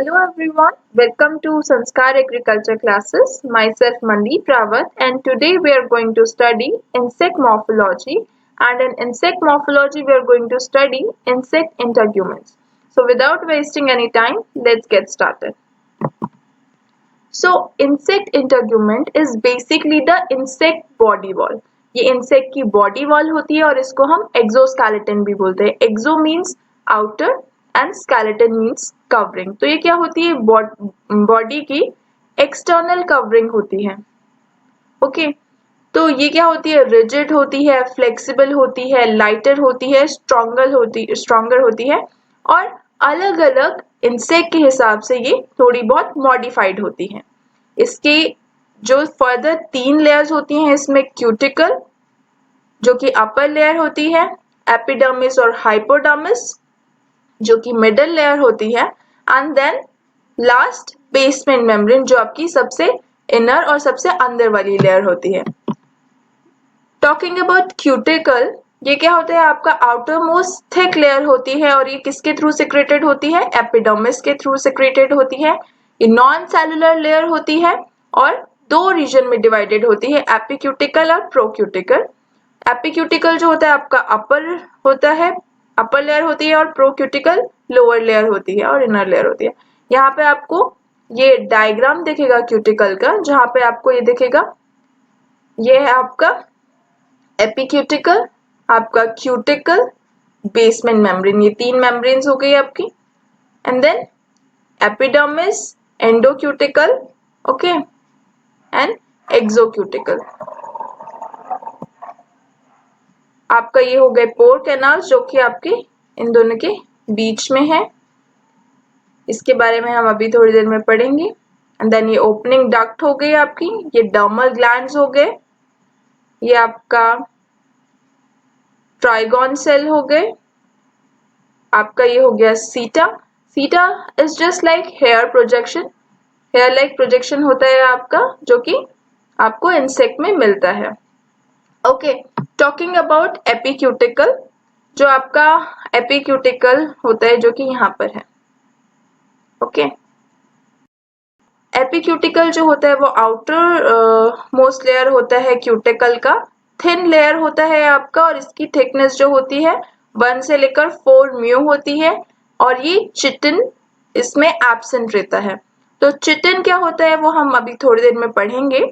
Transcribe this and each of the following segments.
Hello everyone, welcome to Sanskar Agriculture classes. Myself Mandeep Rawat, and today we are going to study insect morphology, and in insect morphology we are going to study insect integuments. So without wasting any time, let's get started. So insect integument is basically the insect body wall. ये insect की body wall होती है और इसको हम exoskeleton भी बोलते हैं. Exo means outer and skeleton means covering. तो ये क्या होती है? बॉडी की एक्सटर्नल कवरिंग होती है. ओके तो ये क्या होती है? रिजिड होती है, फ्लेक्सिबल होती है, लाइटर होती है, स्ट्रॉन्गर होती है और अलग अलग इंसेक्ट के हिसाब से ये थोड़ी बहुत मॉडिफाइड होती है. इसके जो फर्दर 3 लेयर्स होती हैं इसमें क्यूटिकल जो कि अपर लेयर होती है, एपिडर्मिस और हाइपोडर्मिस जो कि मिडल लेयर होती है and then last basement membrane जो आपकी सबसे इनर और सबसे अंदर वाली लेयर होती है. टॉकिंग अबाउट क्यूटिकल, ये क्या होता है? आपका आउटर मोस्ट थिक लेयर होती है और ये किसके थ्रू सिक्रेटेड होती है? एपिडर्मिस के थ्रू सिक्रेटेड होती है. ये नॉन सेलुलर लेयर होती है और 2 रीजन में डिवाइडेड होती है, एपिक्यूटिकल और प्रोक्यूटिकल. एपिक्यूटिकल जो होता है आपका अपर लेयर होती है और प्रोक्यूटिकल लोअर लेयर होती है और इनर लेयर होती है. यहाँ पे आपको ये डायग्राम दिखेगा क्यूटिकल का, जहाँ पे आपको ये दिखेगा, ये है आपका एपिक्यूटिकल, आपका क्यूटिकल, बेसमेंट मेम्ब्रेन. ये 3 मेम्ब्रेन्स हो गई आपकी and then epidermis, endocuticle, okay and exocuticle. आपका ये हो गए पोर कैनाल्स जो कि आपके इन दोनों के बीच में है. इसके बारे में हम अभी थोड़ी देर में पढ़ेंगे. एंड देन ये ओपनिंग डक्ट हो गई आपकी, ये डर्मल ग्लैंड्स हो गए, ये आपका ट्राइगोन सेल हो गए, आपका ये हो गया seta. Seta is just like hair projection. Hair like projection होता है आपका जो कि आपको इंसेक्ट में मिलता है. ओके टॉकिंग अबाउट एपिक्यूटिकल, जो आपका एपिक्यूटिकल होता है जो कि यहाँ पर है. ओके एपिक्यूटिकल जो होता है वो आउटर मोस्ट लेयर होता है क्यूटिकल का, थिन लेयर होता है आपका और इसकी थिकनेस जो होती है 1 से लेकर 4 म्यू होती है और ये चिटिन इसमें एब्सेंट रहता है. तो चिटिन क्या होता है वो हम अभी थोड़ी देर में पढ़ेंगे.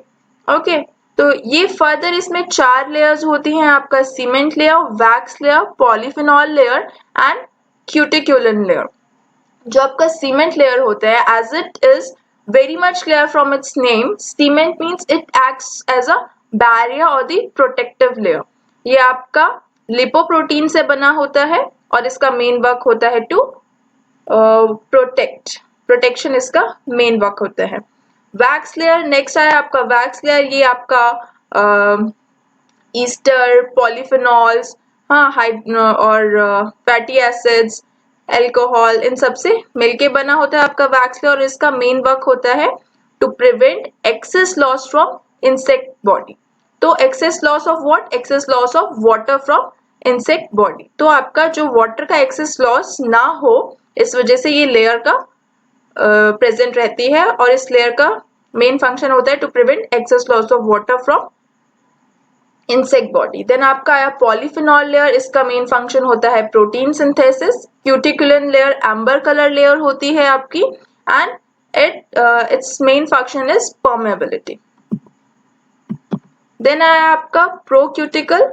ओके तो ये फर्दर इसमें 4 लेयर्स होती हैं आपका, cement layer, wax layer, polyphenol layer and cuticulin layer. जो आपका सीमेंट लेयर होता है as it is very much clear from its name, cement means it acts as a barrier और द प्रोटेक्टिव लेयर. ये आपका लिपोप्रोटीन से बना होता है और इसका मेन वर्क होता है टू प्रोटेक्शन इसका मेन वर्क होता है. वैक्स लेयर नेक्स्ट आया आपका. वैक्स लेयर ये आपका ईस्टर, पॉलीफिनॉल्स, हाँ और फैटी एसिड्स, अल्कोहल, इन सब से मिलके बना होता है आपका वैक्स लेयर और इसका मेन वर्क होता है to prevent excess loss from insect body. तो excess loss of what? Excess loss of water from insect body. तो आपका जो वाटर का एक्सेस लॉस ना हो इस वजह से ये लेयर का प्रेजेंट रहती है और इस लेयर का मेन फंक्शन होता है to prevent excess loss of water from insect body. Then आपका आया पॉलीफिनॉल लेयर, इसका मेन फंक्शन होता है protein synthesis. Cuticulin layer amber colour layer होती है आपकी and its main function is permeability. Then आया आपका प्रोक्यूटिकल.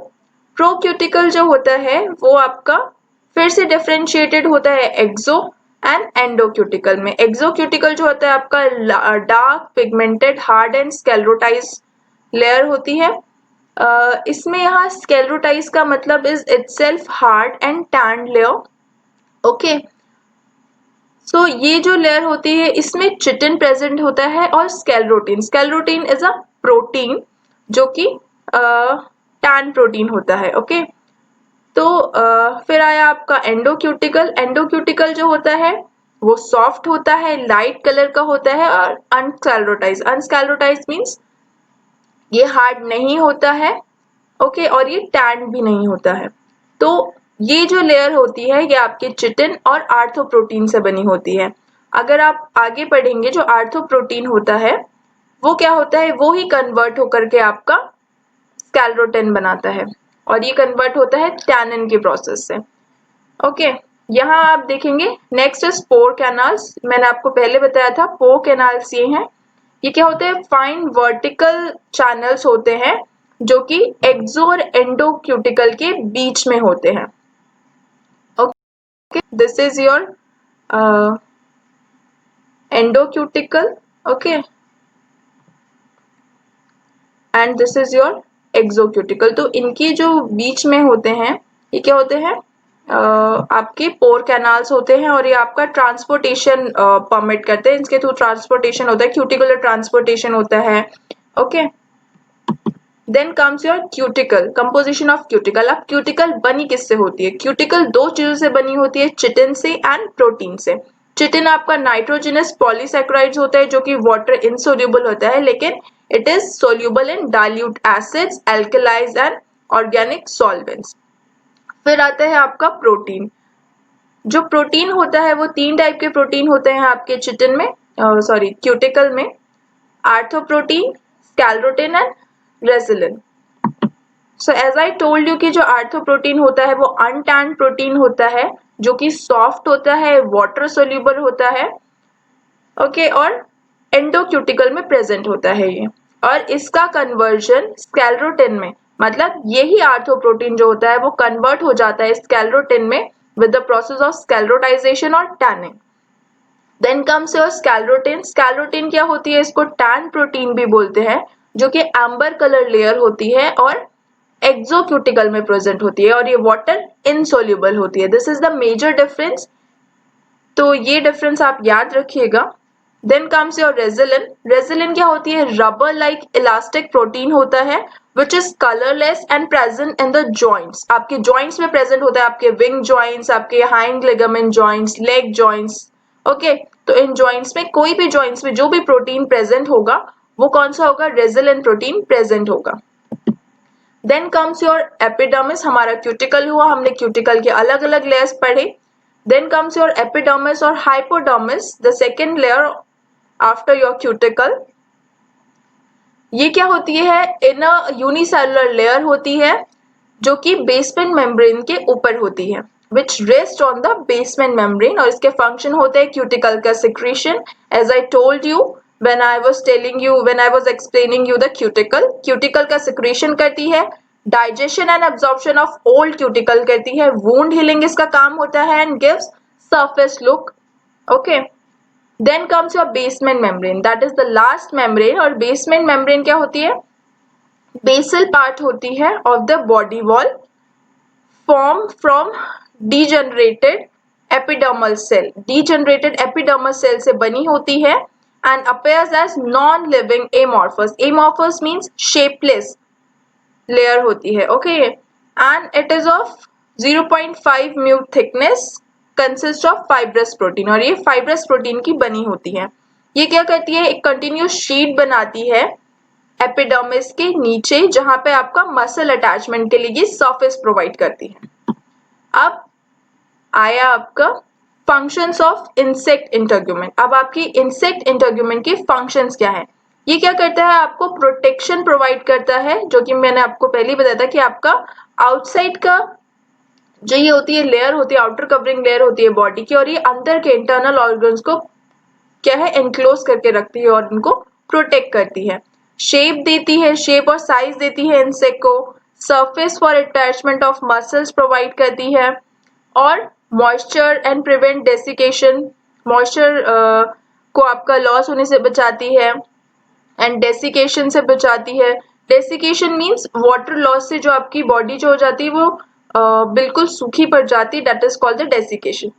प्रोक्यूटिकल जो होता है वो आपका फिर से डिफरेंशिएटेड होता है एक्सो एंड एंडोक्यूटिकल में. एक्सोक्यूटिकल जो होता है आपका dark pigmented hard and sclerotize layer होती है. इसमें यहाँ स्क्लेरोटाइज का मतलब is itself hard and tanned layer. Okay so ये जो लेयर होती है इसमें चिटिन प्रेजेंट होता है और स्क्लेरोटिन. स्क्लेरोटिन इज अ प्रोटीन जो कि टैन प्रोटीन होता है. ओके तो फिर आया आपका एंडोक्यूटिकल. एंडोक्यूटिकल जो होता है वो सॉफ्ट होता है, लाइट कलर का होता है और अनस्क्लेरोटाइज. अनस्क्लेरोटाइज मीन्स ये हार्ड नहीं होता है. ओके और ये टैन भी नहीं होता है. तो ये जो लेयर होती है ये आपके चिटिन और आर्थोप्रोटीन से बनी होती है. अगर आप आगे पढ़ेंगे जो आर्थ्रोप्रोटीन होता है वो क्या होता है, वो ही कन्वर्ट होकर के आपका स्कैलरोटिन बनाता है और ये कन्वर्ट होता है टैनिन के प्रोसेस से। ओके, यहाँ आप देखेंगे नेक्स्ट इज पोर कैनाल्स। मैंने आपको पहले बताया था पोर कैनाल्स ये हैं। ये क्या होते हैं, फाइन वर्टिकल चैनल्स होते हैं जो कि एक्सो और एंडोक्यूटिकल के बीच में होते हैं। Okay, this is your endocuticle, okay, and this is your exocuticle. तो इनकी जो बीच में होते हैं ये क्या होते हैं, आपके पोर कैनाल्स होते हैं और ये आपका ट्रांसपोर्टेशन परमिट करते हैं। इसके थ्रू ट्रांसपोर्टेशन होता है, क्यूटिकुलर ट्रांसपोर्टेशन होता है। Okay, then comes your cuticle, composition of cuticle. अब क्यूटिकल बनी किससे होती है? क्यूटिकल दो चीजों से बनी होती है, चिटिन से एंड प्रोटीन से। चिटिन आपका नाइट्रोजनस पॉलीसैकेराइड्स होता है जो कि वाटर इनसोल्यूबल होता है, लेकिन it is soluble in dilute acids, alkalis and organic solvents. फिर आता है आपका प्रोटीन। जो प्रोटीन होता है वो तीन टाइप के प्रोटीन होते हैं आपके चिटिन में, सॉरी क्यूटिकल में, arthroprotein, sclerotin and resilin. So as I told you कि जो आर्थ्रोप्रोटीन होता है वो अनटैन्ड प्रोटीन होता है जो कि सॉफ्ट होता है, वाटर सोल्यूबल होता है, ओके, और एंडोक्यूटिकल में प्रेजेंट होता है ये। और इसका कन्वर्जन स्कैलरोटिन में, मतलब यही आर्थ्रोप्रोटीन जो होता है वो कन्वर्ट हो जाता है स्कैलरोटिन में with the process of sclerotization और tanning. Then comes your sclerotin. Sclerotin क्या होती है? इसको टैन प्रोटीन भी बोलते हैं, जो कि एम्बर कलर लेयर होती है और एक्सोक्यूटिकल में प्रेजेंट होती है और ये वाटर इनसोल्यूबल होती है। This is the major difference, तो ये डिफरेंस आप याद रखिएगा। Then comes your resilin. Resilin क्या होती है? रबर लाइक इलास्टिक प्रोटीन होता है which is colourless and present in the joints. आपके जॉइंट्स में प्रेजेंट होता है, आपके विंग जॉइंट्स, आपके hind ligament joints, leg joints. Okay, तो इन जॉइंट्स में, कोई भी जॉइंट्स में जो भी प्रोटीन प्रेजेंट होगा वो कौन सा होगा? रेजिलिन प्रोटीन प्रेजेंट होगा। Then comes your epidermis. हमारा क्यूटिकल हुआ, हमने क्यूटिकल के अलग अलग लेयर्स पढ़े। देन कम्स योर एपिडर्मिस और hypodermis, the second layer after your cuticle. ये क्या होती है? इनर यूनिसेलुलर लेयर होती है जो कि बेसमेंट मेम्ब्रेन के ऊपर होती है, which rests on the basement membrane, और इसके फंक्शन होते हैं क्यूटिकल का secretion. As I told you when I was explaining you the cuticle, cuticle का सिक्रीशन करती है, digestion and absorption of old cuticle करती है, वुंड हीलिंग इसका काम होता है and gives surface look. Okay, then comes your basement membrane, that is the last membrane. और बेसमेंट मेम्ब्रेन क्या होती है? बेसल पार्ट होती है of the body wall, form from degenerated epidermal cell. Degenerated epidermal cell से बनी होती है and appears as non-living amorphous. Amorphous means shapeless layer होती है, okay, and it is of 0.5 mu thickness, consist of fibrous protein, और ये fibrous protein की बनी होती है। ये क्या करती है? एक कंटिन्यूस शीट बनाती है एपिडर्मिस के नीचे, जहां पे आपका मसल अटैचमेंट के लिए ये सरफेस प्रोवाइड करती है। अब आया आपका फंक्शंस ऑफ इंसेक्ट इंटरग्यूमेंट। अब आपकी इंसेक्ट इंटरग्यूमेंट की फंक्शंस क्या है? ये क्या करता है? आपको प्रोटेक्शन प्रोवाइड करता है, जो कि मैंने आपको पहले ही बताया था कि आपका आउटसाइड का जो ये होती है लेयर होती है, आउटर कवरिंग लेयर होती है बॉडी की, और ये अंदर के इंटरनल ऑर्गन्स को क्या है? एनक्लोज करके रखती है और इनको प्रोटेक्ट करती है, शेप देती है, शेप और साइज देती है इंसेक्ट को, surface for attachment of muscles provide करती है, और moisture and prevent desiccation, moisture को आपका लॉस होने से बचाती है एंड डेसिकेशन से बचाती है। डेसिकेशन मीन्स वाटर लॉस से जो आपकी बॉडी जो हो जाती है वो बिल्कुल सूखी पड़ जाती है, that is called the desiccation.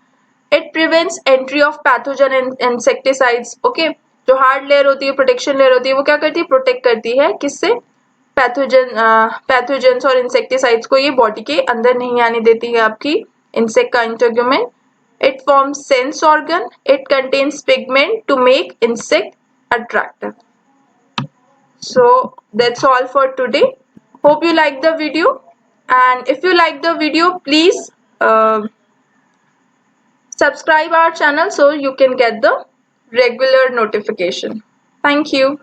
It prevents entry of pathogen and insecticides. Okay, जो हार्ड लेयर होती है, प्रोटेक्शन लेयर होती है, वो क्या करती है? प्रोटेक्ट करती है किससे? पैथोजेंस और इंसेक्टिसाइड्स को ये बॉडी के अंदर नहीं आने देती है आपकी इंसेक्ट का integument. It forms sense organ, it contains pigment to make insect attractive. So that's all for today. Hope you like the video, and if you like the video, please subscribe our channel so you can get the regular notification. Thank you.